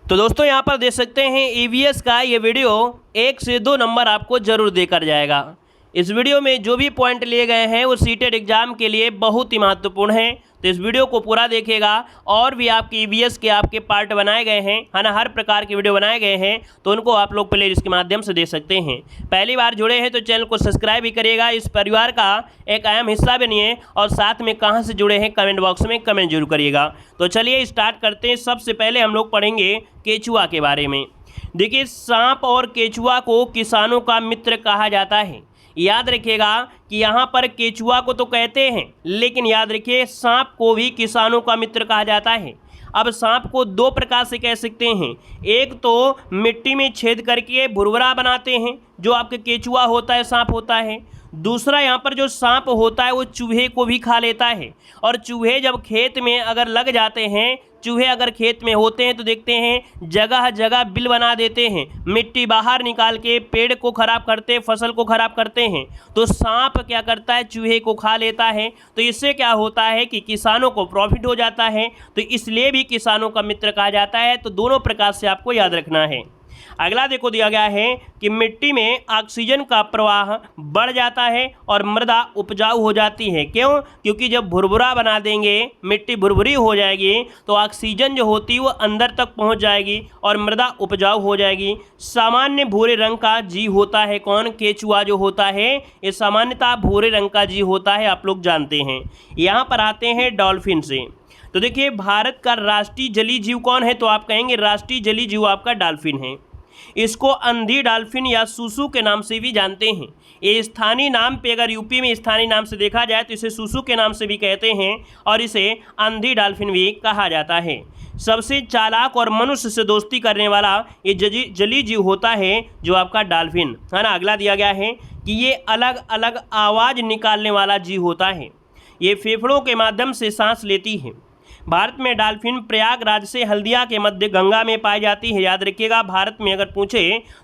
तो दोस्तों यहाँ पर देख सकते हैं ईवीएस का ये वीडियो 1 से 2 नंबर आपको जरूर देकर जाएगा। इस वीडियो में जो भी पॉइंट लिए गए हैं वो सीटेट एग्जाम के लिए बहुत ही महत्वपूर्ण है। तो इस वीडियो को पूरा देखिएगा। और भी आपके ईवीएस के आपके पार्ट बनाए गए हैं, है ना, हर प्रकार के वीडियो बनाए गए हैं, तो उनको आप लोग प्ले लिस्ट के माध्यम से देख सकते हैं। पहली बार जुड़े हैं तो चैनल को सब्सक्राइब भी करिएगा, इस परिवार का एक अहम हिस्सा बनिए और साथ में कहाँ से जुड़े हैं कमेंट बॉक्स में कमेंट जरूर करिएगा। तो चलिए स्टार्ट करते हैं। सबसे पहले हम लोग पढ़ेंगे केचुआ के बारे में। देखिए, सांप और केचुआ को किसानों का मित्र कहा जाता है। याद रखिएगा कि यहाँ पर केचुआ को तो कहते हैं, लेकिन याद रखिए सांप को भी किसानों का मित्र कहा जाता है। अब सांप को दो प्रकार से कह सकते हैं। एक तो मिट्टी में छेद करके भुरभुरा बनाते हैं, जो आपके केचुआ होता है, सांप होता है। दूसरा यहाँ पर जो सांप होता है वो चूहे को भी खा लेता है। और चूहे जब खेत में अगर लग जाते हैं, चूहे अगर खेत में होते हैं तो देखते हैं जगह जगह बिल बना देते हैं, मिट्टी बाहर निकाल के पेड़ को खराब करते, फसल को खराब करते हैं। तो सांप क्या करता है, चूहे को खा लेता है। तो इससे क्या होता है कि किसानों को प्रॉफिट हो जाता है, तो इसलिए भी किसानों का मित्र कहा जाता है। तो दोनों प्रकार से आपको याद रखना है। अगला देखो दिया गया है कि मिट्टी में ऑक्सीजन का प्रवाह बढ़ जाता है और मृदा उपजाऊ हो जाती है। क्यों? क्योंकि जब भुरभुरा बना देंगे, मिट्टी भुरभुरी हो जाएगी, तो ऑक्सीजन जो होती है वो अंदर तक पहुंच जाएगी और मृदा उपजाऊ हो जाएगी। सामान्य भूरे रंग का जीव होता है कौन? केचुआ जो होता है ये सामान्यतः भूरे रंग का जीव होता है, आप लोग जानते हैं। यहाँ पर आते हैं डॉल्फिन से। तो देखिए, भारत का राष्ट्रीय जलीय जीव कौन है? तो आप कहेंगे राष्ट्रीय जलीय जीव आपका डॉल्फिन है। इसको अंधी डॉल्फिन या सुसु के नाम से भी जानते हैं। ये स्थानीय नाम पे, अगर यूपी में स्थानीय नाम से देखा जाए तो इसे सुसु के नाम से भी कहते हैं और इसे अंधी डॉल्फिन भी कहा जाता है। सबसे चालाक और मनुष्य से दोस्ती करने वाला ये जलीय जीव होता है जो आपका डॉल्फिन, है ना। अगला दिया गया है कि ये अलग अलग आवाज़ निकालने वाला जीव होता है। ये फेफड़ों के माध्यम से सांस लेती है। भारत में डॉल्फिन प्रयागराज से हल्दिया के मध्य गंगा में पाई जाती है। याद रखिएगा, भारत में अगर पूछे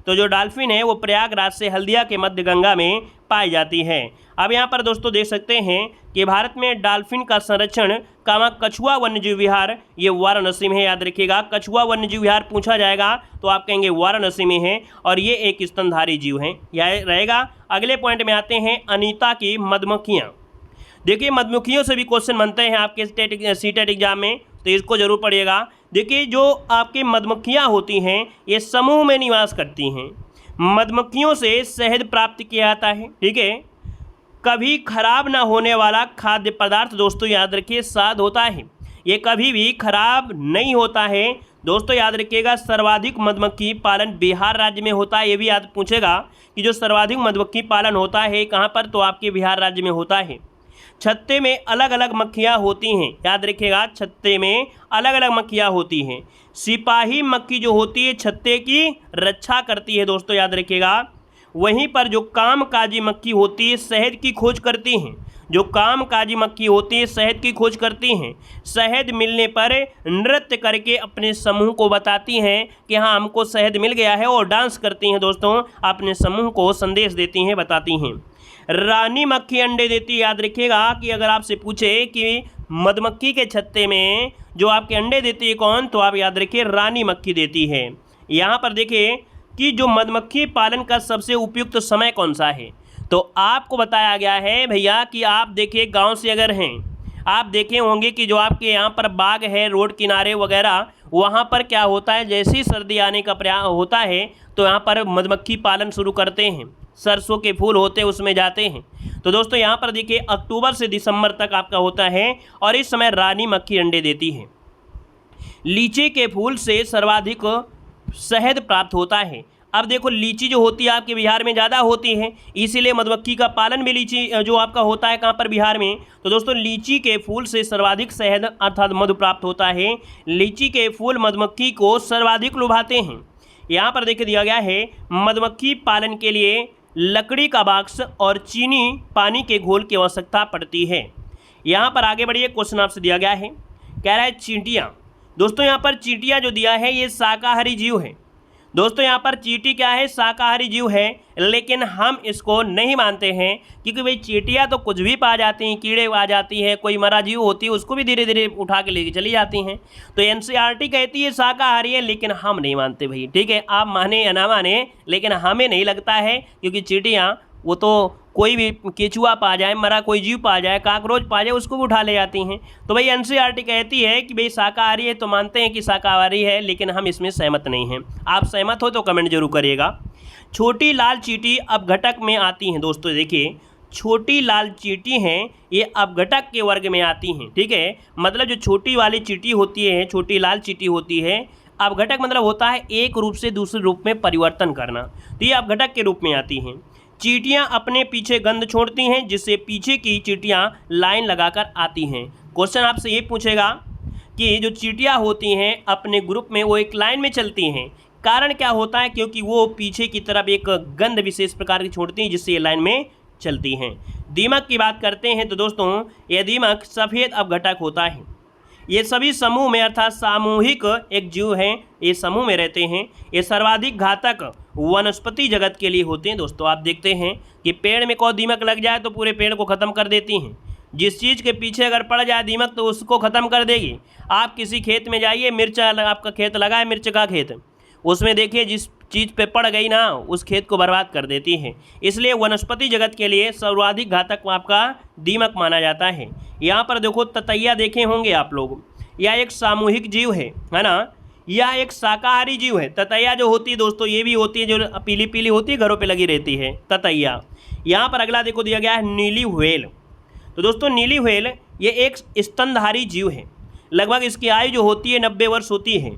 तो जो डॉल्फिन है वो प्रयागराज से हल्दिया के मध्य गंगा में पाई जाती है। अब यहाँ पर दोस्तों देख सकते हैं कि भारत में डॉल्फिन का संरक्षण कछुआ वन्यजीव विहार, ये वाराणसी में है। याद रखिएगा, कछुआ वन्यजीव विहार पूछा जाएगा तो आप कहेंगे वाराणसी में है और ये एक स्तनधारी जीव है, यह रहेगा। अगले पॉइंट में आते हैं अनीता की मधुमक्खियाँ। देखिए, मधुमक्खियों से भी क्वेश्चन बनते हैं आपके सीटेट एग्जाम में, तो इसको जरूर पढ़िएगा। देखिए, जो आपके मधुमक्खियाँ होती हैं ये समूह में निवास करती हैं। मधुमक्खियों से शहद प्राप्त किया जाता है, ठीक है। कभी खराब ना होने वाला खाद्य पदार्थ दोस्तों याद रखिए शहद होता है। ये कभी भी खराब नहीं होता है दोस्तों, याद रखिएगा। सर्वाधिक मधुमक्खी पालन बिहार राज्य में होता है। ये भी याद पूछेगा कि जो सर्वाधिक मधुमक्खी पालन होता है कहाँ पर, तो आपके बिहार राज्य में होता है। छत्ते में अलग अलग मक्खियाँ होती हैं। याद रखिएगा, छत्ते में अलग अलग मक्खियाँ होती हैं। सिपाही मक्खी जो होती है छत्ते की रक्षा करती है दोस्तों, याद रखिएगा। वहीं पर जो कामकाजी मक्खी होती है शहद की खोज करती हैं। जो कामकाजी मक्खी होती है शहद की खोज करती हैं। शहद मिलने पर नृत्य करके अपने समूह को बताती हैं कि हाँ हमको शहद मिल गया है, और डांस करती हैं दोस्तों, अपने समूह को संदेश देती हैं, बताती हैं। रानी मक्खी अंडे देती है। याद रखिएगा कि अगर आपसे पूछे कि मधुमक्खी के छत्ते में जो आपके अंडे देती है कौन, तो आप याद रखिए रानी मक्खी देती है। यहाँ पर देखिए कि जो मधुमक्खी पालन का सबसे उपयुक्त समय कौन सा है, तो आपको बताया गया है भैया कि आप देखिए गांव से अगर हैं, आप देखे होंगे कि जो आपके यहाँ पर बाग है रोड किनारे वगैरह, वहाँ पर क्या होता है, जैसे ही सर्दी आने का प्रयास होता है तो यहाँ पर मधुमक्खी पालन शुरू करते हैं। सरसों के फूल होते हैं उसमें जाते हैं। तो दोस्तों यहाँ पर देखिए अक्टूबर से दिसंबर तक आपका होता है और इस समय रानी मक्खी अंडे देती है। लीची के फूल से सर्वाधिक शहद प्राप्त होता है। अब देखो, लीची जो होती है आपके बिहार में ज़्यादा होती है, इसीलिए मधुमक्खी का पालन भी लीची जो आपका होता है कहाँ पर, बिहार में। तो दोस्तों लीची के फूल से सर्वाधिक शहद अर्थात मधु प्राप्त होता है। लीची के फूल मधुमक्खी को सर्वाधिक लुभाते हैं। यहाँ पर देखिए दिया गया है मधुमक्खी पालन के लिए लकड़ी का बॉक्स और चीनी पानी के घोल की आवश्यकता पड़ती है। यहाँ पर आगे बढ़िए, क्वेश्चन आपसे दिया गया है, कह रहा है चींटियाँ। दोस्तों यहाँ पर चींटियाँ जो दिया है ये शाकाहारी जीव है। दोस्तों यहाँ पर चींटी क्या है, शाकाहारी जीव है, लेकिन हम इसको नहीं मानते हैं क्योंकि भाई चींटियाँ तो कुछ भी पा जाती हैं, कीड़े आ जाती है, कोई मरा जीव होती है उसको भी धीरे धीरे उठा के लेके चली जाती हैं। तो एनसीईआरटी कहती है शाकाहारी है, लेकिन हम नहीं मानते भाई। ठीक है, आप माने या ना माने, लेकिन हमें नहीं लगता है, क्योंकि चींटियाँ वो तो कोई भी केचुआ पा जाए, मरा कोई जीव पा जाए, काकरोच पा जाए, उसको भी उठा ले जाती हैं। तो भाई एनसीईआरटी कहती है कि भाई शाकाहारी है, तो मानते हैं कि शाकाहारी है, लेकिन हम इसमें सहमत नहीं हैं। आप सहमत हो तो कमेंट जरूर करिएगा। छोटी लाल चींटी अपघटक में आती हैं। दोस्तों देखिए, छोटी लाल चींटी हैं, ये अपघटक के वर्ग में आती हैं। ठीक है, मतलब जो छोटी वाली चींटी होती है, छोटी लाल चींटी होती है, अपघटक मतलब होता है एक रूप से दूसरे रूप में परिवर्तन करना, तो ये अपघटक के रूप में आती हैं। चींटियां अपने पीछे गंध छोड़ती हैं, जिससे पीछे की चींटियां लाइन लगाकर आती हैं। क्वेश्चन आपसे ये पूछेगा कि जो चींटियां होती हैं अपने ग्रुप में वो एक लाइन में चलती हैं, कारण क्या होता है? क्योंकि वो पीछे की तरफ एक गंध विशेष प्रकार की छोड़ती हैं, जिससे ये लाइन में चलती हैं। दीमक की बात करते हैं तो दोस्तों ये दीमक सफ़ेद अपघटक होता है। ये सभी समूह में अर्थात सामूहिक एक जीव हैं, ये समूह में रहते हैं। ये सर्वाधिक घातक वनस्पति जगत के लिए होते हैं। दोस्तों आप देखते हैं कि पेड़ में कोई दीमक लग जाए तो पूरे पेड़ को ख़त्म कर देती हैं। जिस चीज़ के पीछे अगर पड़ जाए दीमक तो उसको ख़त्म कर देगी। आप किसी खेत में जाइए, मिर्च आपका खेत लगा है, मिर्च का खेत, उसमें देखिए जिस चीज़ पे पड़ गई ना उस खेत को बर्बाद कर देती है। इसलिए वनस्पति जगत के लिए सर्वाधिक घातक आपका दीमक माना जाता है। यहाँ पर देखो ततैया देखे होंगे आप लोग, यह एक सामूहिक जीव है ना, यह एक शाकाहारी जीव है। ततैया जो होती है दोस्तों ये भी होती है, जो पीली पीली होती है, घरों पे लगी रहती है ततैया। यहाँ पर अगला देखो दिया गया है नीली व्हेल। तो दोस्तों नीली व्हेल ये एक स्तनधारी जीव है। लगभग इसकी आयु जो होती है 90 वर्ष होती है।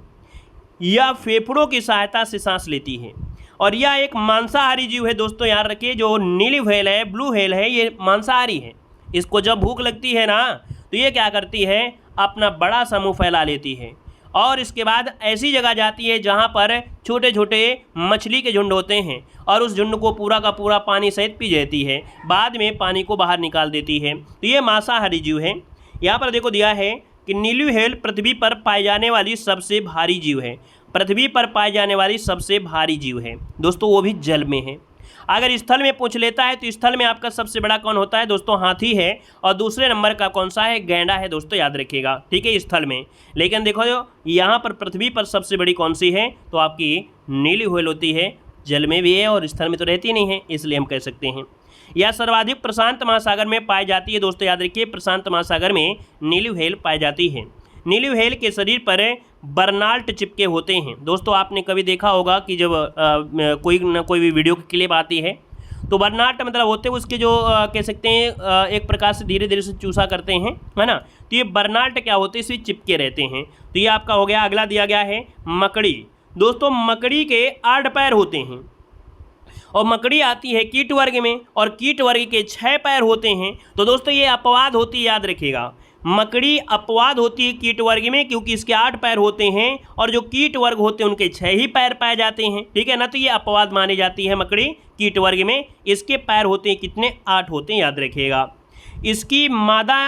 यह फेफड़ों की सहायता से सांस लेती है और यह एक मांसाहारी जीव है। दोस्तों याद रखिए, जो नीली व्हेल है, ब्लू व्हेल है, ये मांसाहारी है। इसको जब भूख लगती है ना तो ये क्या करती है, अपना बड़ा समूह फैला लेती है और इसके बाद ऐसी जगह जाती है जहाँ पर छोटे छोटे मछली के झुंड होते हैं और उस झुंड को पूरा का पूरा पानी सहित पी जाती है, बाद में पानी को बाहर निकाल देती है। तो ये मांसाहारी जीव है। यहाँ पर देखो दिया है कि नीली व्हेल पृथ्वी पर पाई जाने वाली सबसे भारी जीव है। पृथ्वी पर पाई जाने वाली सबसे भारी जीव है दोस्तों, वो भी जल में है। अगर स्थल में पूछ लेता है तो स्थल में आपका सबसे बड़ा कौन होता है दोस्तों, हाथी है। और दूसरे नंबर का कौन सा है, गैंडा है दोस्तों, याद रखिएगा। ठीक है, स्थल में। लेकिन देखो यहाँ पर पृथ्वी पर सबसे बड़ी कौन सी है, तो आपकी नीली व्हेल होती है। जल में भी है और स्थल में तो रहती नहीं है, इसलिए हम कह सकते हैं। यह सर्वाधिक प्रशांत महासागर में पाई जाती है। दोस्तों याद रखिए, प्रशांत महासागर में नीली व्हेल पाई जाती है। नीली व्हेल के शरीर पर बर्नाल्ट चिपके होते हैं। दोस्तों आपने कभी देखा होगा कि जब कोई न कोई भी वीडियो की क्लिप आती है तो बर्नाल्ट मतलब होते हैं उसके जो कह सकते हैं एक प्रकार से धीरे धीरे से चूसा करते हैं, है ना। तो ये बर्नाल्ट क्या होते हैं, इससे चिपके रहते हैं। तो ये आपका हो गया। अगला दिया गया है मकड़ी। दोस्तों मकड़ी के 8 पैर होते हैं और मकड़ी आती है कीट वर्ग में और कीट वर्ग के 6 पैर होते हैं। तो दोस्तों ये अपवाद होती है, याद रखिएगा। मकड़ी अपवाद होती है कीट वर्ग में क्योंकि इसके 8 पैर होते हैं और जो कीट वर्ग होते हैं उनके 6 ही पैर पाए जाते हैं। ठीक है ना, तो ये अपवाद मानी जाती है मकड़ी कीट वर्ग में। इसके पैर होते हैं कितने, 8 होते हैं, याद रखिएगा। इसकी मादा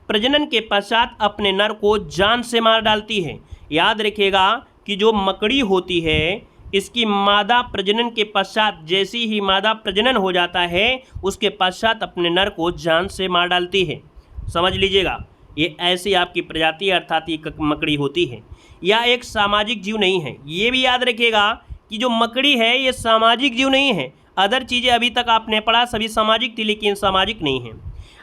प्रजनन के पश्चात अपने नर को जान से मार डालती है। याद रखिएगा कि जो मकड़ी होती है इसकी मादा प्रजनन के पश्चात, जैसी ही मादा प्रजनन हो जाता है उसके पश्चात अपने नर को जान से मार डालती है। समझ लीजिएगा, ये ऐसी आपकी प्रजाति अर्थात ये मकड़ी होती है। यह एक सामाजिक जीव नहीं है। ये भी याद रखिएगा कि जो मकड़ी है ये सामाजिक जीव नहीं है। अदर चीज़ें अभी तक आपने पढ़ा सभी सामाजिक थी, लेकिन सामाजिक नहीं है।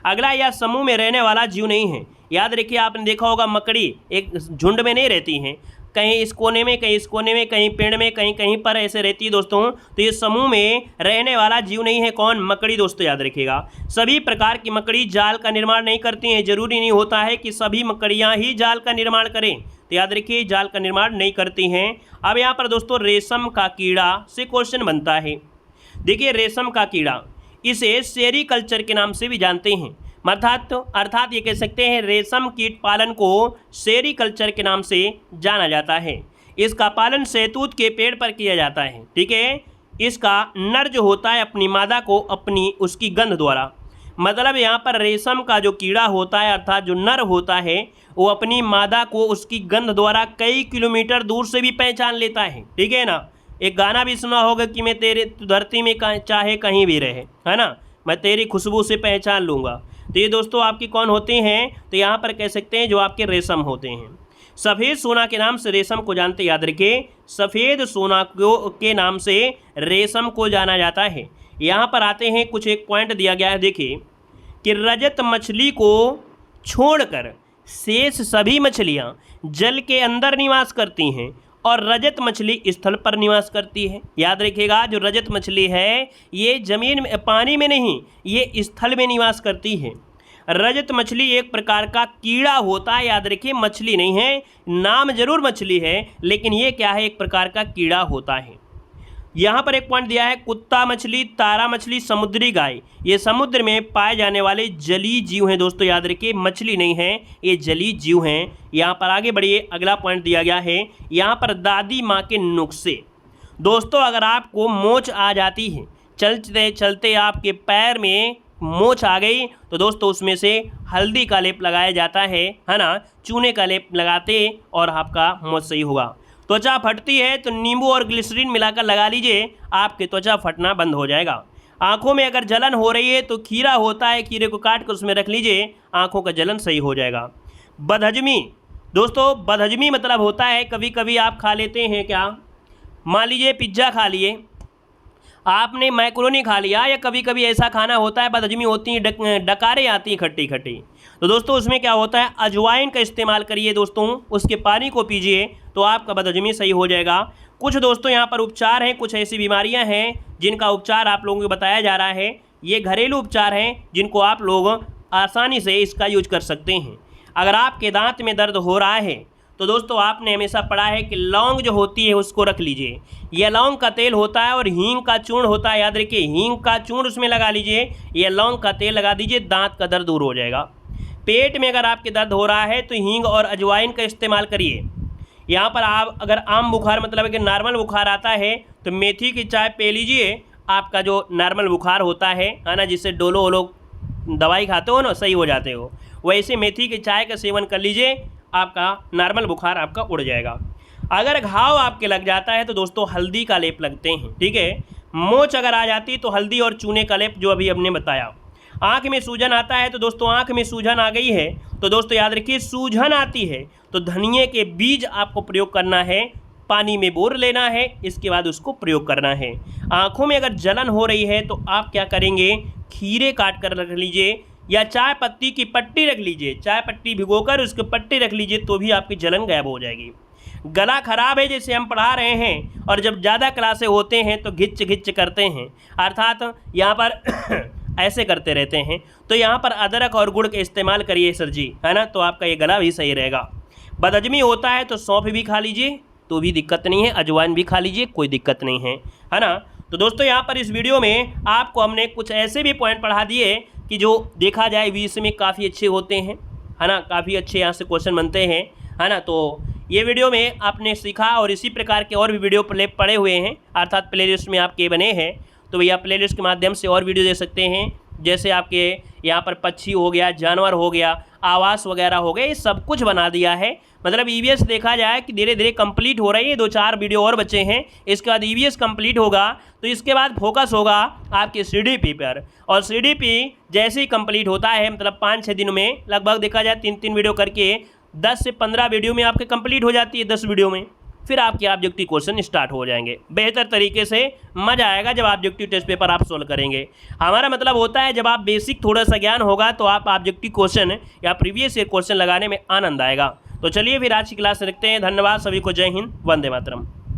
अगला, यह समूह में रहने वाला जीव नहीं है। याद रखिए, आपने देखा होगा मकड़ी एक झुंड में नहीं रहती हैं, कहीं इस कोने में, कहीं इस कोने में, कहीं पेड़ में, कहीं कहीं पर ऐसे रहती है दोस्तों। तो ये समूह में रहने वाला जीव नहीं है। कौन, मकड़ी। दोस्तों याद रखिएगा, सभी प्रकार की मकड़ी जाल का निर्माण नहीं करती हैं। जरूरी नहीं होता है कि सभी मकड़ियाँ ही जाल का निर्माण करें। तो याद रखिए, जाल का निर्माण नहीं करती हैं। अब यहाँ पर दोस्तों रेशम का कीड़ा से क्वेश्चन बनता है। देखिए रेशम का कीड़ा, इसे सेरीकल्चर के नाम से भी जानते हैं। अर्थात ये कह सकते हैं रेशम कीट पालन को सेरीकल्चर के नाम से जाना जाता है। इसका पालन शहतूत के पेड़ पर किया जाता है। ठीक है, इसका नर जो होता है अपनी मादा को अपनी उसकी गंध द्वारा, मतलब यहाँ पर रेशम का जो कीड़ा होता है अर्थात जो नर होता है वो अपनी मादा को उसकी गंध द्वारा कई किलोमीटर दूर से भी पहचान लेता है। ठीक है ना, एक गाना भी सुना होगा कि मैं तेरे धरती में चाहे कहीं भी रहे, है ना, मैं तेरी खुशबू से पहचान लूँगा। तो ये दोस्तों आपकी कौन होते हैं, तो यहाँ पर कह सकते हैं जो आपके रेशम होते हैं। सफ़ेद सोना के नाम से रेशम को जानते, याद रखिए, सफ़ेद सोना के नाम से रेशम को जाना जाता है। यहाँ पर आते हैं, कुछ एक पॉइंट दिया गया है, देखिए कि रजत मछली को छोड़कर शेष सभी मछलियाँ जल के अंदर निवास करती हैं और रजत मछली स्थल पर निवास करती है। याद रखिएगा, जो रजत मछली है ये जमीन में, पानी में नहीं, ये स्थल में निवास करती है। रजत मछली एक प्रकार का कीड़ा होता है, याद रखिए, मछली नहीं है, नाम जरूर मछली है लेकिन ये क्या है, एक प्रकार का कीड़ा होता है। यहाँ पर एक पॉइंट दिया है, कुत्ता मछली, तारा मछली, समुद्री गाय, ये समुद्र में पाए जाने वाले जलीय जीव हैं दोस्तों, याद रखिए, मछली नहीं है, ये जलीय जीव हैं। यहाँ पर आगे बढ़िए, अगला पॉइंट दिया गया है, यहाँ पर दादी माँ के नुस्खे। दोस्तों अगर आपको मोच आ जाती है, चलते चलते आपके पैर में मोच आ गई, तो दोस्तों उसमें से हल्दी का लेप लगाया जाता है ना, चूने का लेप लगाते और आपका मोच सही होगा। त्वचा फटती है तो नींबू और ग्लिसरीन मिलाकर लगा लीजिए, आपकी त्वचा फटना बंद हो जाएगा। आंखों में अगर जलन हो रही है तो खीरा होता है, खीरे को काट कर उसमें रख लीजिए, आंखों का जलन सही हो जाएगा। बदहजमी, दोस्तों बदहजमी मतलब होता है, कभी कभी आप खा लेते हैं क्या, मान लीजिए पिज्ज़ा खा लिए, आपने मैक्रोनी खा लिया, या कभी कभी ऐसा खाना होता है बदहजमी होती है, डकारें आती हैं खट्टी खट्टी, तो दोस्तों उसमें क्या होता है, अजवाइन का इस्तेमाल करिए दोस्तों, उसके पानी को पीजिए तो आपका बदहजमी सही हो जाएगा। कुछ दोस्तों यहाँ पर उपचार हैं, कुछ ऐसी बीमारियाँ हैं जिनका उपचार आप लोगों को बताया जा रहा है, ये घरेलू उपचार हैं जिनको आप लोग आसानी से इसका यूज कर सकते हैं। अगर आपके दांत में दर्द हो रहा है तो दोस्तों आपने हमेशा पढ़ा है कि लौंग जो होती है उसको रख लीजिए, यह लौंग का तेल होता है और हींग का चूर्ण होता है, याद रखिए, हींग का चूर्ण उसमें लगा लीजिए, यह लौंग का तेल लगा दीजिए, दांत का दर्द दूर हो जाएगा। पेट में अगर आपके दर्द हो रहा है तो हींग और अजवाइन का इस्तेमाल करिए। यहाँ पर आप अगर आम बुखार मतलब कि नॉर्मल बुखार आता है तो मेथी की चाय पी लीजिए, आपका जो नॉर्मल बुखार होता है ना, जिससे डोलो वोलो दवाई खाते हो ना, सही हो जाते हो, वैसे मेथी की चाय का सेवन कर लीजिए, आपका नॉर्मल बुखार आपका उड़ जाएगा। अगर घाव आपके लग जाता है तो दोस्तों हल्दी का लेप लगते हैं, ठीक है। मोच अगर आ जाती तो हल्दी और चूने का लेप, जो अभी हमने बताया। आँख में सूजन आता है तो दोस्तों आँख में सूजन आ गई है तो दोस्तों याद रखिए, सूजन आती है तो धनिए के बीज आपको प्रयोग करना है, पानी में बोर लेना है, इसके बाद उसको प्रयोग करना है। आँखों में अगर जलन हो रही है तो आप क्या करेंगे, खीरे काट कर रख लीजिए या चाय पत्ती की पट्टी रख लीजिए, चाय पत्ती भिगोकर उसकी पट्टी रख लीजिए तो भी आपकी जलन गायब हो जाएगी। गला खराब है, जैसे हम पढ़ा रहे हैं और जब ज़्यादा क्लासे होते हैं तो घिच घिच करते हैं, अर्थात यहाँ पर ऐसे करते रहते हैं, तो यहाँ पर अदरक और गुड़ का इस्तेमाल करिए सर जी, है ना, तो आपका ये गला भी सही रहेगा। बदहजमी होता है तो सौंफ भी खा लीजिए तो भी दिक्कत नहीं है, अजवाइन भी खा लीजिए, कोई दिक्कत नहीं है ना। तो दोस्तों यहाँ पर इस वीडियो में आपको हमने कुछ ऐसे भी पॉइंट पढ़ा दिए कि जो देखा जाए वीस में काफ़ी अच्छे होते हैं, है ना, काफ़ी अच्छे यहाँ से क्वेश्चन बनते हैं, है ना। तो ये वीडियो में आपने सीखा और इसी प्रकार के और भी वीडियो पड़े हुए हैं, अर्थात प्लेलिस्ट में आपके बने हैं, तो भैया प्लेलिस्ट के माध्यम से और वीडियो दे सकते हैं, जैसे आपके यहाँ पर पक्षी हो गया, जानवर हो गया, आवास वगैरह हो गए, ये सब कुछ बना दिया है। मतलब ईवीएस देखा जाए कि धीरे धीरे कंप्लीट हो रही है, 2-4 वीडियो और बचे हैं, इसके बाद ईवीएस कंप्लीट होगा तो इसके बाद फोकस होगा आपके सीडीपी पर, और सीडीपी जैसे ही कंप्लीट होता है मतलब 5-6 दिनों में लगभग देखा जाए 3-3 वीडियो करके 10 से 15 वीडियो में आपके कंप्लीट हो जाती है, 10 वीडियो में फिर आपके ऑब्जेक्टिव क्वेश्चन स्टार्ट हो जाएंगे। बेहतर तरीके से मजा आएगा जब ऑब्जेक्टिव टेस्ट पेपर आप सोल्व करेंगे। हमारा मतलब होता है जब आप बेसिक थोड़ा सा ज्ञान होगा तो आप ऑब्जेक्टिव क्वेश्चन या प्रीवियस ईयर क्वेश्चन लगाने में आनंद आएगा। तो चलिए फिर आज की क्लास रखते हैं। धन्यवाद सभी को, जय हिंद, वंदे मातरम।